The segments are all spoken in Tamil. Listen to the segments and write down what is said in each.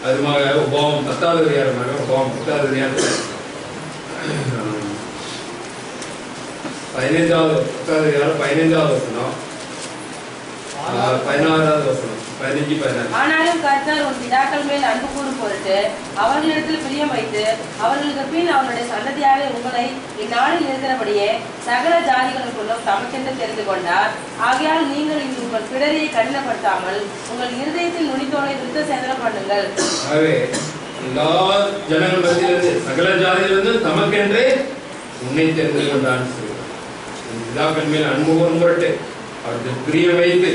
அதுமாக உபாவம் 10வது அதிகாரமாக உபாவம் 10வது அதிகாரத்தில் 10வது அதிகாரம் 15வது வசனம் 16வது வசனம் 15 16. ஆனாலும் கர்த்தர் உன் பிதாக்கள் மேல் அன்பு கூறும் பொருட்டு அவர்களிடத்தில் பிரியம் வைத்து அவர்களுக்கு பின் அவருடைய சந்ததியாக உங்களை இந்நாளில் இருக்கிறபடியே சகல ஜாதிகளுக்குள்ளும் தமக்கென்று தெரிந்து கொண்டார். ஆகையால் நீங்கள் இங்கு உங்கள் பிடரியை கடினப்படுத்தாமல் உங்கள் இருதயத்தில் நுனித்தோலை விருத்த சேதனம் பண்ணுங்கள். எல்லா ஜனங்கள் மத்தியிலிருந்து சகல ஜாதியிலிருந்து தமக்கென்றே உன்னை தெரிந்து கொண்டான். பிதாக்கள் மேல் அன்பு கூறும் பொருட்டு அவருக்கு பிரியம் வைத்து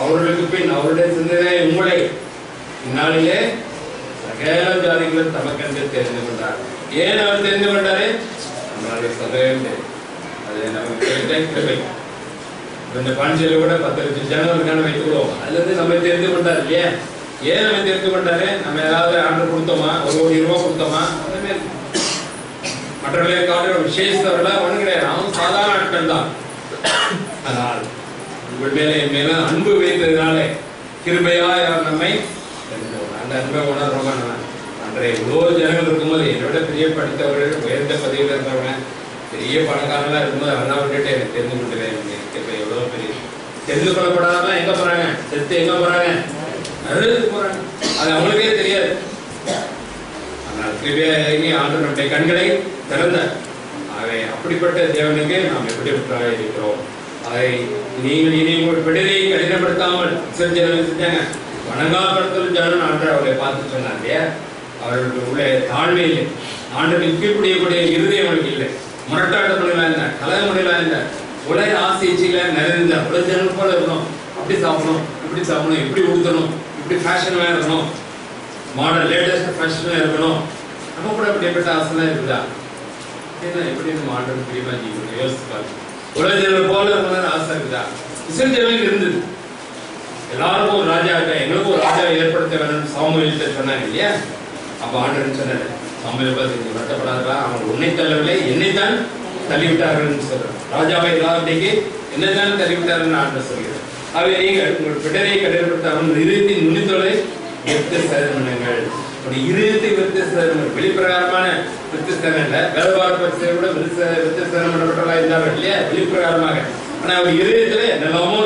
அவர்களுக்கு பின் அவருடைய சிந்தனை உங்களை இந்நாளிலே சகல ஜாதிகளும் தமக்கென்று தெரிந்து கொண்டார். ஏன் அவர் தெரிந்து கொண்டாரு? நம்மளுடைய சதவீதம் அது நமக்கு கிருபை. இந்த பாண்டியில கூட 10 லட்சம் ஜனம் இருக்கான்னு வைத்துக்கிறோம். அதுல இருந்து நம்ம தெரிந்து கொண்டார் இல்லையா? ஏன் நம்ம தெரிந்து கொண்டாரு? நம்ம ஏதாவது ஆர்டர் கொடுத்தோமா, 1 கோடி ரூபாய் கொடுத்தோமா? மற்றவர்களை காட்டிலும் விசேஷத்தவர்களா ஒண்ணு கிடையாது. அவங்க சாதாரண ஆட்கள் தான். ஆனால் உங்கள் மேலே என் மேல அன்பு வைத்ததுனால கிருபையா யார் நம்மை அந்த அன்பை உணர்றோமா? அன்றைய இவ்வளோ ஜனங்கள் இருக்கும்போது என்னோட பெரிய படித்தவர்கள் உயர்ந்த பதவியில் இருக்கிறவங்க பெரிய பணக்காரங்களா இருக்கும்போது அதெல்லாம் விட்டுட்டு எனக்கு தெரிந்து கொண்டுறேன். கிருபை எவ்வளோ பெரிய தெரிந்து கொள்ளப்படாதான் எங்க போறாங்க? செத்து எங்க போறாங்க? அழுது போறாங்க. அது அவங்களுக்கே தெரியாது. ஆனால் கிருபையா இறங்கி ஆண்டு நம்முடைய கண்களை திறந்தார். ஆகவே அப்படிப்பட்ட தேவனுக்கு நாம் எப்படிப்பட்டதாக இருக்கிறோம். அதை நீங்கள் இனி உங்கள் பிடரியை கடினப்படுத்தாமல் ஜனங்கள் செஞ்சாங்க. வணங்காப்படுத்தல் ஜனம் ஆண்டு அவர்களை பார்த்து சொன்னார் இல்லையா? அவர்களுக்கு உள்ள தாழ்மை இல்லை. ஆண்டு நிற்கக்கூடிய இருதயம் அவர்களுக்கு இல்லை. முரட்டாட்ட முறையில இருந்த கலக முறையில இருந்த உலக ஆசைச்சியில நிறைந்த உலக ஜனம் போல இருக்கணும். அப்படி சாப்பிடணும், இப்படி சாப்பிடணும், இப்படி ஊத்தணும், இப்படி ஃபேஷனா இருக்கணும், மாடல் லேட்டஸ்ட் ஃபேஷனா இருக்கணும். நம்ம கூட அப்படிப்பட்ட ஆசைலாம் இருக்குதா? ஏன்னா எப்படி நம்ம ஆண்டு பிரியமா ஜீவிக்கணும் யோசிச்சு பாருங்க. உலக ஜனம் போல இருக்கணும்னு ஆசை இருக்குதா? இஸ்ரவேல் ஜனங்களுக்கு இருந்தது. எல்லாருக்கும் ஒரு ராஜா இருக்கா, எங்களுக்கும் ஒரு ராஜா ஏற்படுத்த வேணும்னு சாமுவேல் சொன்னாங்க இல்லையா? அப்ப ஆண்டவன் சொன்னாரு, சாமுவேல் பார்த்து வருத்தப்படாதா, அவங்க உன்னை தள்ளவில்லை என்னைத்தான் தள்ளிவிட்டார்கள் சொல்றார். ராஜாவை இல்லாதபடிக்கு என்னைத்தான் தள்ளிவிட்டார்கள் ஆண்டவர் சொல்கிறார். அவை நீங்கள் உங்கள் பிடரை கடினப்படுத்தாமல் இருதயத்தின் நுனித்தோலை விருத்த சேதனம் பண்ணுங்கள். இருதயத்தை விருத்த சேதனம் வெளிப்பிரகாரமான விருத்த சேதனம் இல்ல, வேதபார பரிசை கூட விருத்த சேதனம் பண்ணப்பட்டவர்களா இருந்தார்கள் இல்லையா? வெளிப்பிரகாரமாக. ஆனா அவர் இருதயத்துல என்னெல்லாமோ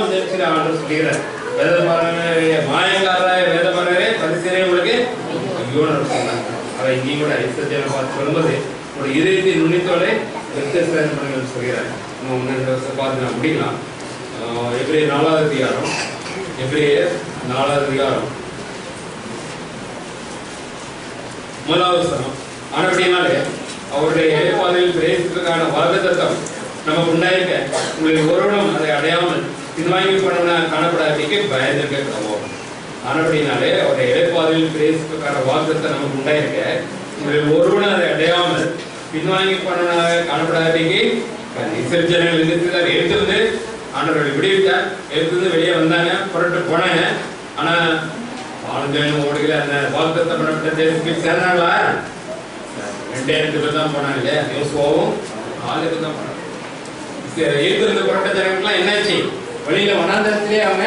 ஆண்டவர் சொல்கிறார். மாயங்காராய வேதபாரரே பரிசீலனை உங்களுக்கு ஐயோ சொன்னாங்க. அதை இங்கேயும் கூட ஐசத்தியான பார்த்து சொல்லும்போது ஒரு இதயத்தின் நுனித்தோலை விருத்த பண்ணுங்கள் சொல்கிறார். இன்னும் 2 வருஷம் பார்த்து நான் முடிக்கலாம். எபிரேயர் 4வது அதிகாரம், எபிரேயர் 4வது அதிகாரம் 1வது வசனம். ஆனபடினாலே அவருடைய இளைப்பாதையில் பிரேசிப்பதற்கான வாக்குத்தத்தம் நமக்கு உண்டாயிருக்க உங்களில் ஒருவனும் அதை அடையாமல் பின்வாங்கி பண்ண காணப்படாதீங்க பயந்திருக்க கிரமம். ஆனபடினாலே அவருடைய இளைப்பாதையில் பிரேசிப்பதற்கான வாக்குத்தத்தம் நமக்கு உண்டாயிருக்க உங்களில் ஒருவனும் அதை அடையாமல் பின்வாங்கி பண்ண காணப்படாதீங்க. இஸ்ரவேல் ஜனங்கள் எழுத்திருந்து ஆண்டவர்கள் விடுவித்தார். எழுத்திருந்து வெளியே வந்தாங்க, புரட்டு போனாங்க. ஆனா ஆளுநர் ஓடுகிற அந்த வாக்குத்தத்தம் பண்ணப்பட்ட தேசத்துக்கு சேர்ந்தாங்களா? 2000 பேர் தான் போனாங்க இல்லையா? யோசுவாவும் 4 பேர் தான் போனாங்க. எழுத்திருந்து புரட்ட ஜனங்கள்லாம் என்னாச்சு? வெளியில வனாந்தரத்திலே அவங்க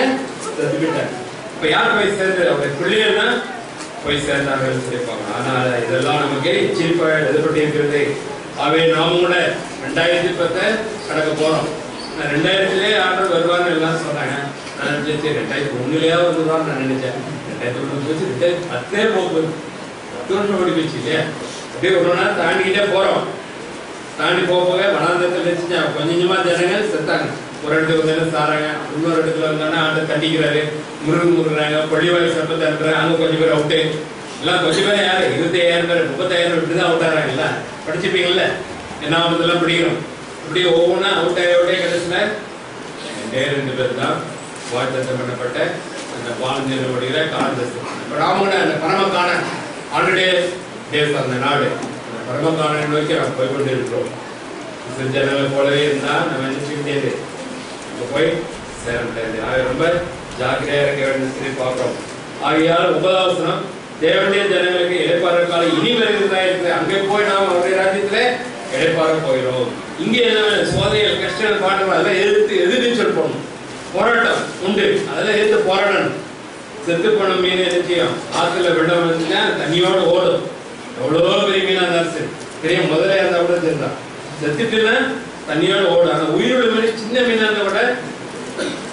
செத்துக்கிட்டாங்க. இப்ப யார் போய் சேர்ந்து? அவருடைய பிள்ளைகள் தான் போய் சேர்ந்தார்கள் சொல்லிப்பாங்க. ஆனால் இதெல்லாம் நமக்கு சீப்பா எழுதப்பட்டு இருக்கிறது. அவை நாம கூட 2010 கடக்க போறோம். 2000 ஆர்டர் வருவான்னு எல்லாம் சொன்னாங்க. நான் நினைச்சேன் 2001 வருவான்னு நான் நினைச்சேன். 2010 10 போகுது, 10 வருஷம் ஓடி போச்சு இல்லையா? அப்படியே ஒரு நாள் தாண்டிக்கிட்டே போறோம். தாண்டி போக வனாந்தரத்தில் வச்சுட்டா கொஞ்சம் கொஞ்சமா ஜனங்கள் செத்தாங்க. ஒரு இடத்துக்கு வந்தாலும் சாராங்க, இன்னொரு இடத்துல வந்தாங்கன்னா ஆண்டை தண்டிக்கிறாரு, முருகுறாங்க, பள்ளிவாய் சர்ப்பத்தை அனுப்புறாங்க. அங்க கொஞ்சம் பேர் அவுட்டு, எல்லாம் கொஞ்சம் பேர் யாரு 25,000 பேர் 30,000 இப்படிதான் அவுட் ஆறாங்கல்ல. படிச்சுப்பீங்கல்ல, என்ன ஆகுதெல்லாம் படிக்கிறோம். இப்படி ஒவ்வொன்றா அவுட் ஆகிய கடைசியில 2 பேர் தான் வாக்குத்தத்தம் பண்ணப்பட்ட அந்த வாழ்ந்துடைய காலதேசம். இப்ப ராமோட அந்த பரமக்கான ஆல்ரெடி தேசம், அந்த நாடு அந்த பரமக்கான நோக்கி நம்ம போய் கொண்டு இருக்கிறோம். ஜனங்களை போலவே இருந்தா நம்ம நினைச்சுக்கிட்டே போய் சேர முடியாது. ஆக ரொம்ப ஜாக்கிரதையா இருக்க வேண்டும் சொல்லி பார்க்கிறோம். ஆகையால் 9வது வசனம், தேவனுடைய ஜனங்களுக்கு இளைப்பாற காலம் இனி வருகிறதா இருக்கு. அங்கே போய் நாம் அவருடைய ராஜ்யத்திலே இளைப்பாற போகிறோம். இங்கே என்ன சோதனைகள் கஷ்டங்கள் பாட்டு அதெல்லாம் எதிர்த்து நீச்சல் போடணும். போராட்டம் உண்டு, அதெல்லாம் எதிர்த்து போராடணும். செத்து போன மீன் என்ன செய்யும்? ஆத்துல வெள்ளம் வந்துச்சுன்னா தண்ணியோட ஓடும். எவ்வளவோ பெரிய மீனா இருந்தாலும் சரி, பெரிய முதலையா இருந்தா கூட சரிதான், செத்துட்டுன்னா தண்ணியோட ஓடும். ஆனா உயிருள்ள மீன் சின்ன மீனா இருந்தா கூட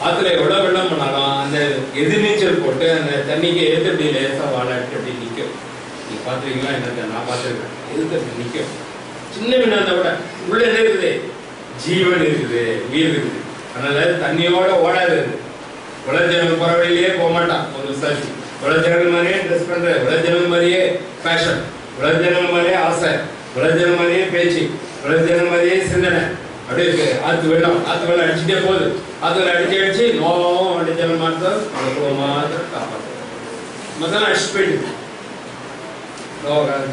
ஆத்துல எவ்வளவு வெள்ளம் பண்ணாலும் அந்த எதிர்நீச்சல் போட்டு அந்த தண்ணிக்கு எதிர்த்து லேசா வாழாட்டு அப்படி நிற்கும். நீங்க பாத்துருக்கீங்களா? என்ன, நான் பார்த்துருக்கேன். எதிர்த்து நிற்கும். சின்ன மீனா இருந்தா கூட உள்ள என்ன இருக்குது? ஜீவன் இருக்குது, உயிர் இருக்குது. அதனால தண்ணியோட ஓடாது. உலகஜனங்கள் போற வழியிலேயே போக மாட்டான் ஒரு விசாரிச்சு. உலகஜனங்கள் மாதிரியே ட்ரெஸ் பண்ற, உலகஜனங்கள் மாதிரியே ஃபேஷன், உலகஜனங்கள் மாதிரியே ஆசை, உலகஜனங்கள் மாதிரியே பேச்சு, உலகஜனங்கள் மாதிரியே சிந்தனை. அப்படியே இருக்கு. ஆத்து வெள்ளம் அடிச்சுட்டே போகுது. ஆத்துல அடிச்சு நோவும் உலகஜனங்கள் மாத்திரம் மாத்திரம் காப்பாற்று. மொத்தம் அடிச்சு போயிட்டு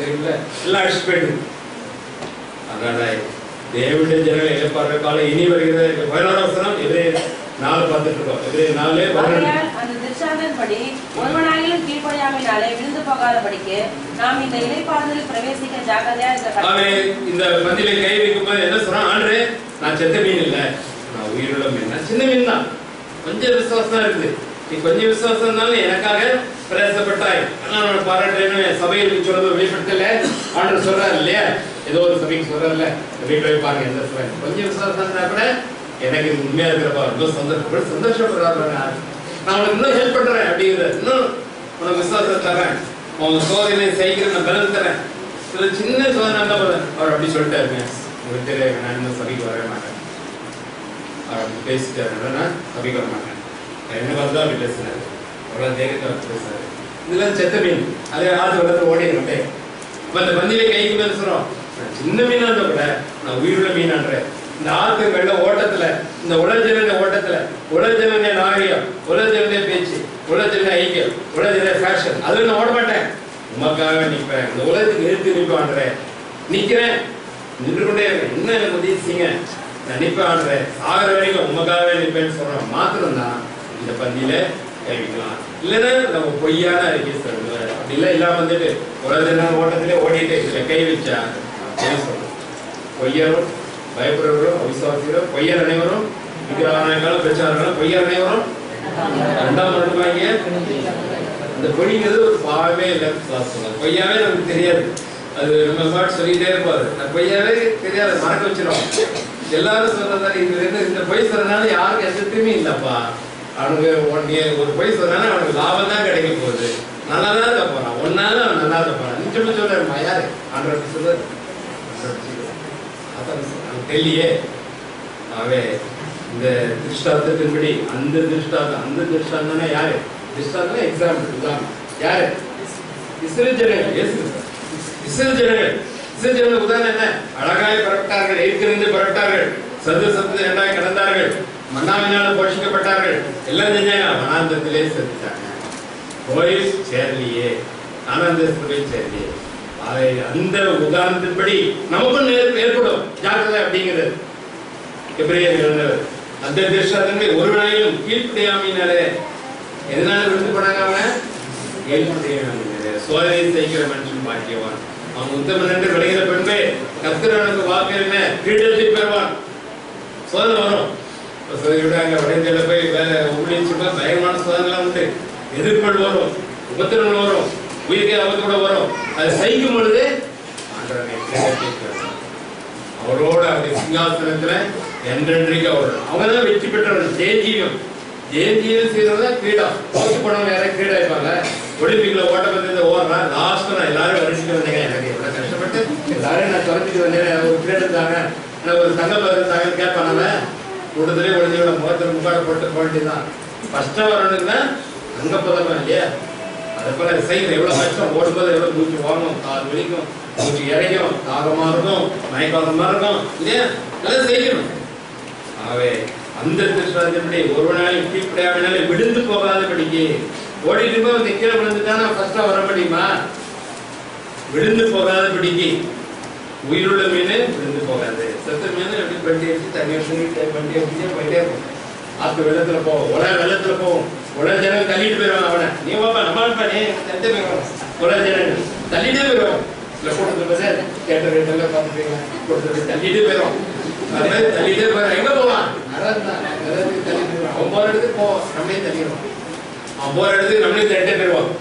தெரியல, எல்லாம் அடிச்சு போயிட்டு. அதனால தேவனுடைய ஜனங்கள் இழப்பாடுற காலம் இனி வருகிறது. 11ஆம் வசனம் எபிரேயர் 4 பார்த்துட்டு இருக்கோம். எபிரேயர் 4 அந்த திருஷ்டாந்தத்தின்படி ஒருவனாகிலும் கீழ்ப்படியாமையினாலே விழுந்து போகாதபடிக்கு நாம் இந்த இளைப்பாறுதலில் பிரவேசிக்க ஜாக்கிரதையா இருக்க. அவன் இந்த பந்தியில கை வைக்கும்போது என்ன சொல்றான்? ஆண்டவரே, நான் செத்த மீன் இல்ல, நான் உயிருள்ள மீன், நான் சின்ன மீன் தான். கொஞ்சம் விசுவாசம் தான் இருக்குது. நீ கொஞ்சம் விசுவாசம் இருந்தாலும் எனக்காக பிரயாசப்பட்டாய். நான் பாராட்டுறேன்னு சபையில் சொல்றது வெளிப்படுத்தல. ஆண்டவர் சொல்றாரு இல்லையா? ஏதோ ஒரு சபைக்கு சொல்றாருல்ல, வீட்டுல போய் பாருங்க எந்த சபை. கொஞ்சம் விசுவாசம் இருந்தா கூட எனக்கு உண்மையா இருக்கிறப்பா ரொம்ப சந்தோஷப்படுறாரு. நான் உனக்கு இன்னும் ஹெல்ப் பண்றேன் அப்படிங்கிறது, இன்னும் உனக்கு விசுவாசம் தரேன், உங்க சோதனை செய்கிற நான் பலன் தரேன். சில சின்ன சோதனை இருந்தா போதும் அவர் அப்படி சொல்லிட்டாருங்க. உங்களுக்கு தெரியாது, நான் இன்னும் சபைக்கு வரவே மாட்டேன். அவர் அப்படி பேசிட்டாரு, நான் சபைக்கு வர மாட்டேன். என்ன பார்த்து அப்படி பேசினாரு, அவ்வளவு தைரியத்தை பேசுறாரு. இதெல்லாம் செத்த மீன், அதே ஆத்து வெள்ளத்துல ஓடிடுறே. அந்த பந்தியில கைக்கு மேல சொல்றோம், சின்ன மீனா இருந்தா கூட நான் உயிருள்ள மீனான்றேன். இந்த ஆத்து வெள்ள ஓட்டத்துல, இந்த உலகஜன ஓட்டத்துல, உலகஜன நாகரிகம், உலகஜன பேச்சு, உலகஜன ஐக்கியம், உலகஜன ஃபேஷன், அதுல நான் ஓட மாட்டேன். உமக்காக நிற்பேன். இந்த உலகத்துக்கு நிறுத்தி நிற்பான்றேன். நிக்கிறேன், நின்று கொண்டே இருக்கேன். என்ன எனக்கு உதவிச்சிங்க? நான் நிற்பான்றேன். சாகர வரைக்கும் உமக்காகவே நிற்பேன்னு சொல்றோம். மாத்திரம் தான் இந்த பந்தியில கைவிக்கலாம். இல்லைன்னா நம்ம பொய்யான அறிக்கை சொல்லுவேன். அப்படி இல்லை இல்லாம வந்துட்டு உலகஜன ஓட்டத்திலே ஓடிட்டு இதுல கை வச்சா சொல்றோம். பொய்யரும் பயப்படுறவரும் அவிசுவாசிகளும் பொய்யர் அனைவரும் விக்கிரகாரம் பிரச்சாரம் பொய்யர் அனைவரும் 2ஆம் நடுவாங்க. அந்த பொய்ங்கிறது ஒரு பாவமே இல்லை. பொய்யாவே நமக்கு தெரியாது. அது நம்ம பாட்டு சொல்லிட்டே இருப்பாரு. பொய்யாவே தெரியாது, மறக்க வச்சிடும். எல்லாரும் சொல்றதால இந்த பொய் சொல்றதுனால யாருக்கும் எந்த தீமையும் இல்லப்பா. அவனுக்கு ஒரு பொய் சொல்றதுனால அவனுக்கு லாபம் தான் கிடைக்க போகுது. நல்லா தான் இருக்க போறான். ஒன்னால அவன் நல்லா இருக்க போறான். நிச்சயமா சொல்றாருமா. யாரு ஆண்டவர் சொல்றாரு? தெரியலையே. ஆகவே இந்த திருஷ்டாந்தத்தின்படி அந்த திருஷ்டாந்தம் யாரு? திருஷ்டாந்தம் எக்ஸாம்பிள் யாரு? இஸ்ரவேல் ஜனங்கள் உதாரணம் என்ன? அழகாய் புறப்பட்டார்கள், எய்திருந்து புறப்பட்டார்கள், சத்து இரண்டாய் கடந்தார்கள், மன்னாவினால போஷிக்கப்பட்டார்கள், எல்லாம் செஞ்சாங்க. வனாந்தத்திலே செத்துட்டாங்க. போய் சேரலையே, ஆனந்தத்திலே சேரலையே. அந்த உதாரணத்தின்படி நமக்கும் ஏற்படும் ஜாக்கிரதை அப்படிங்கிறது. எபிரேயர் எழுதினவர் அந்த திருஷ்டாந்தங்களை ஒருவனாயிலும் கீழ்ப்படியாமையினாலே எதனால விழுந்து போனாங்க? அவங்க கீழ்ப்படியாமையினாலே. சோதனை செய்கிற மனுஷன் பாக்கியவான். அவன் உத்தமன் என்று விளைகிற பெண்பே கர்த்தரனுக்கு வாக்கு என்ன? கீழத்தை பெறுவான். சோதனை வரும். வடஞ்சல போய் ஊழியச்சுமா பயங்கரமான சோதனைலாம் உண்டு. எதிர்ப்புகள் வரும், உபத்திரங்கள் வரும், உயிர்க்கே ஆபத்து கூட வரும். அதை சகிக்கும் பொழுது அவரோட அவருடைய சிங்காசனத்துல என்றென்றைக்கு அவங்கதான் வெற்றி பெற்றவர்கள். ஜெயஜீவம் செய்யறதா கிரீடா. தோற்று போனவங்க யாராவது கிரீடா இருப்பாங்க. ஒலிம்பிக்ல ஓட்டப்பந்தயத்தை ஓடுறான். லாஸ்ட் நான் எல்லாரும் வரிசைக்கு வந்தேங்க. எனக்கு எவ்வளவு கஷ்டப்பட்டு எல்லாரும் நான் தொலைச்சிட்டு வந்தேன். ஒரு கிரீட இருந்தாங்க, ஒரு தங்கம் இருந்தாங்கன்னு கேட்பானவ. கூட்டத்திலே ஒழிஞ்சோட முகத்துல முக்காட போட்டு போயிட்டுதான். ஃபர்ஸ்டா வரணும்னா அங்க பதக்கம் இல்லையா? அது போல செய்யணும். எவ்வளவு கஷ்டம். ஓடும்போது எவ்வளவு மூச்சு வாங்கும், கால் வலிக்கும், மூச்சு இறைக்கும், தாகமா இருக்கும், மயக்காதமா இருக்கும் இல்லையா? அதெல்லாம் செய்யணும். ஆகவே அந்த திருஷ்டாந்தப்படி ஒருவனாலும் கீழ்ப்படியாமையினாலே விழுந்து போகாதபடிக்கு. ஓடிட்டு போய் வந்து கீழே விழுந்துட்டானா ஃபர்ஸ்டா வர முடியுமா? விழுந்து போகாதபடிக்கு. உயிருள்ள மீன் விழுந்து போகாது. செத்த மீன் எப்படி பண்டி அடிச்சு தண்ணி வச்சு பண்டி அடிச்சு போயிட்டே இருக்கும். ஆத்து வெள்ளத்துல போவோம், உலக வெள்ளத்துல போவோம். உலக ஜனங்கள் தள்ளிட்டு போயிடுவாங்க அவனை. நீ பாப்பா நம்மளுப்பா நீ தள்ளி போயிடுவாங்க. உலக ஜனங்கள் தள்ளிட்டே போயிடுவாங்க. இல்ல கூட்டத்துல கேட்ட ரேட்டெல்லாம் பார்த்துப்பீங்க. கூட்டத்துல தள்ளிட்டே போயிடும். தள்ளிட்டே போயிடும். எங்க போவான்? தள்ளிட்டு போயிடும். அவன் போற இடத்துக்கு போவோம், நம்மளே தள்ளிடுவோம். அவன் போற இடத்துக்கு நம்மளுக்கு ரெண்டே பெறுவான்.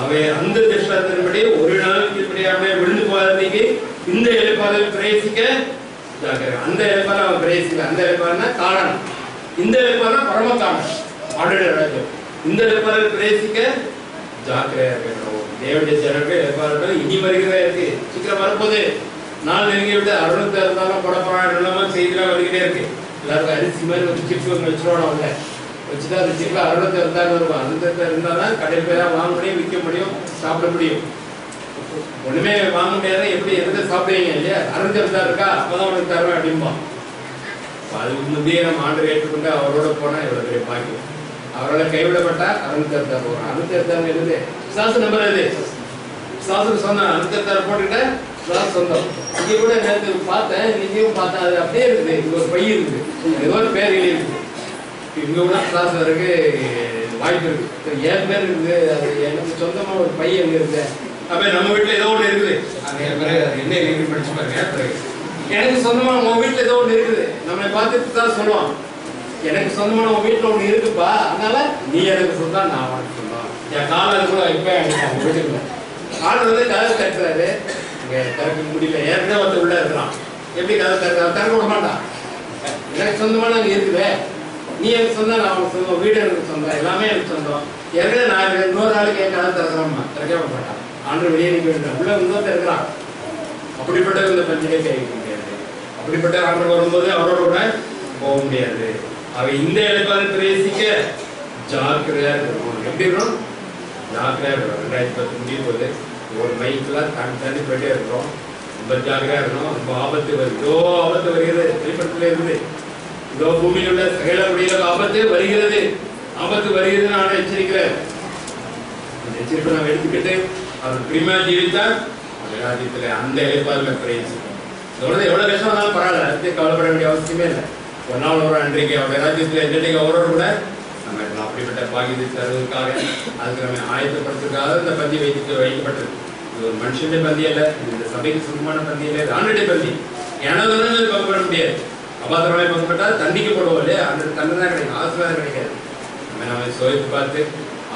அவன் அந்த திருஷ்டாத்தின்படி ஒரு நாளுக்கு இப்படியாம விழுந்து போகாதீங்க. இந்த இலைப்பாறையில் பிரவேசிக்க ஜாக்கிரதை. அந்த இலைப்பாறை அவன் பிரவேசிக்கல. அந்த இலைப்பாறைனா காரணம், இந்த இலைப்பாறை பரம காரணம் ஆண்டு. இந்த இலைப்பாறையில் பிரவேசிக்க ஜாக்கிரதையா இருக்கணும். தேவனுடைய ஜனங்கள் இலைப்பாறை இனி வருகிறதா இருக்கு, சீக்கிரம் வரப்போகுது. நாள் நெருங்கி விட்டு 600 இருந்தாலும் படப்படம் செய்திலாம் வந்துகிட்டே இருக்கு. எல்லாருக்கும் அரிசி மாதிரி ஒரு சிப்ஸ் ஒன்று வச்சிருவானோ அவங்க வச்சுதான் அந்த சிப்ல 600 இருந்தாலும் இருக்கும். 600 இருந்தாதான் கடையில் போய் தான் வாங்க முடியும், விற்க முடியும், சாப்பிட முடியும். ஒண்ணுமே வாங்க முடியாத எப்படி எந்த சாப்பிடுவீங்க இல்லையா? 600 இருக்கா அப்பதான் உனக்கு தருவேன் அப்படின்பா. அதுக்கு முந்தைய நம்ம ஆண்டு ஏற்றுக்கொண்டு அவரோட போனா எவ்வளவு பெரிய பாக்கியம். அவரால் கைவிடப்பட்டா 600 போறோம். 600 எழுது சாசு நம்பர் எது சாசுக்கு சொன்ன 600 போட்டுக்கிட்ட சொந்தம். இங்க கூட நேரத்து பார்த்தேன், நீங்களும் பார்த்தேன், அது அப்படியே இருக்குது. இங்க ஒரு பை இருக்குது, ஏதோ ஒரு பேர் இருக்குது. இங்க கூட கிளாஸ் வரைக்கு வாய்ப்பு இருக்கு. 7 பேர் இருக்குது. அது எனக்கு சொந்தமா ஒரு பை அங்க இருக்கு. அப்ப நம்ம வீட்டுல ஏதோ ஒண்ணு இருக்குது. அது என்ன இருக்கு படிச்சு பாருங்க. எனக்கு சொந்தமா உன் வீட்டுல ஏதோ ஒண்ணு இருக்குது. நம்மளை பார்த்துட்டு தான் சொல்லுவான், எனக்கு சொந்தமான உன் வீட்டுல ஒண்ணு இருக்குப்பா, அதனால நீ எனக்கு சொந்தம், நான் உனக்கு சொந்தம். என் காலம் கூட இப்ப அவங்க வீட்டுக்குள்ள ஆள் வந்து கதை தட்டுறாரு. திறக்க முடியல, ஏற்கனவே ஒருத்தர் உள்ள இருக்கிறான். எப்படி கதை திறக்க விட மாட்டான். எனக்கு சொந்தமான அங்கே இருக்குது, நீ எனக்கு சொந்தம், நான் உனக்கு சொந்தம், வீடு எனக்கு சொந்தம், எல்லாமே எனக்கு சொந்தம். ஏற்கனவே நான் இன்னொரு ஆளுக்கு என் கதை திறக்கிறோம்மா, திறக்க விட மாட்டான். ஆண்டு வெளியே நிற்க வேண்டாம், உள்ள இன்னொருத்தர் இருக்கிறான். அப்படிப்பட்ட இந்த பஞ்சமே கைவிக்க முடியாது. அப்படிப்பட்ட ஆண்டு வரும்போது அவரோட கூட போக முடியாது. அவ இந்த இலைப்பாறை பிரவேசிக்க ஜாக்கிரதையா இருக்கணும். எப்படி இருக்கணும்? ஜாக்கிரதையா இருக்கணும். 2010 முடியும் போது ஒரு மைக்கெல்லாம் தாண்டி போயிட்டே இருக்கிறோம். ரொம்ப ஜாக்கிரதையா இருக்கணும். ரொம்ப ஆபத்து வருது, இதோ ஆபத்து வருகிறது. வெளிப்படத்துல இருந்து இதோ பூமியில் உள்ள சகல முடியல ஆபத்து வருகிறது, ஆபத்து வருகிறது. நான் எச்சரிக்கிறேன். அந்த எச்சரிப்பை நாம் எடுத்துக்கிட்டு அவர் பிரிமா ஜீவித்தார் ராஜ்யத்துல அந்த இலைப்பாறுல பிரவேசிக்கும். இதோட எவ்வளவு கஷ்டம் வந்தாலும் பரவாயில்ல, அதுக்கு கவலைப்பட வேண்டிய அவசியமே இல்லை. ஒரு நாள் ஒரு அன்றைக்கு அவருடைய ராஜ்யத்துல எந்தெண்டைக்கு அவரோட கூட நம்ம அப்படிப்பட்ட பாக்கியத்தை தருவதற்காக, அதுக்கு நம்ம ஆயத்தப்படுத்துறதுக்காக இந்த பந்தி வைக்கப்பட்டது. இது ஒரு மனுஷனுடைய பந்தி அல்ல, இந்த சபைக்கு சுத்தமான பந்தி இல்லை, இது ஆண்டுடைய பந்தி. எனது பங்கு பெற முடியாது. அபாத்திரமாய் பங்கு பெற்றா தண்டிக்கப்படுவோம் இல்லையா? அந்த தண்டனை தான் கிடைக்கும், ஆசீர்வாதம் கிடைக்காது. நம்ம சோதித்து பார்த்து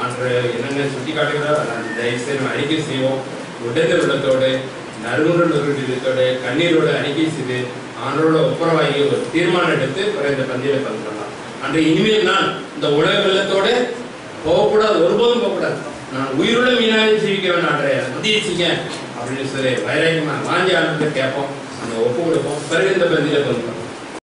ஆண்டு என்னென்ன சுட்டி காட்டுகிறோம் அந்த தயவுசெய்து நம்ம அறிக்கை செய்வோம். உடல் உள்ளத்தோடு, நறுமுறை உள்ளத்தோடு, கண்ணீரோடு அறிக்கை செய்து ஆண்டோட ஒப்புரவாகி ஒரு தீர்மானம் எடுத்து இந்த பந்தியில பங்கு பண்ணலாம். அன்று இனிமேல் நான் இந்த உலக வெள்ளத்தோடு போகக்கூடாது, ஒருபோதும் போகக்கூடாது. நான் உயிருள்ள மீனாக ஜீவிக்க வேண்டாம், உதவிச்சிக்க அப்படின்னு சொல்லி வைராயமா வாஞ்சி ஆண்டு கேட்போம், அந்த ஒப்பு கொடுப்போம். பிறகு இந்த பந்தியில பங்கு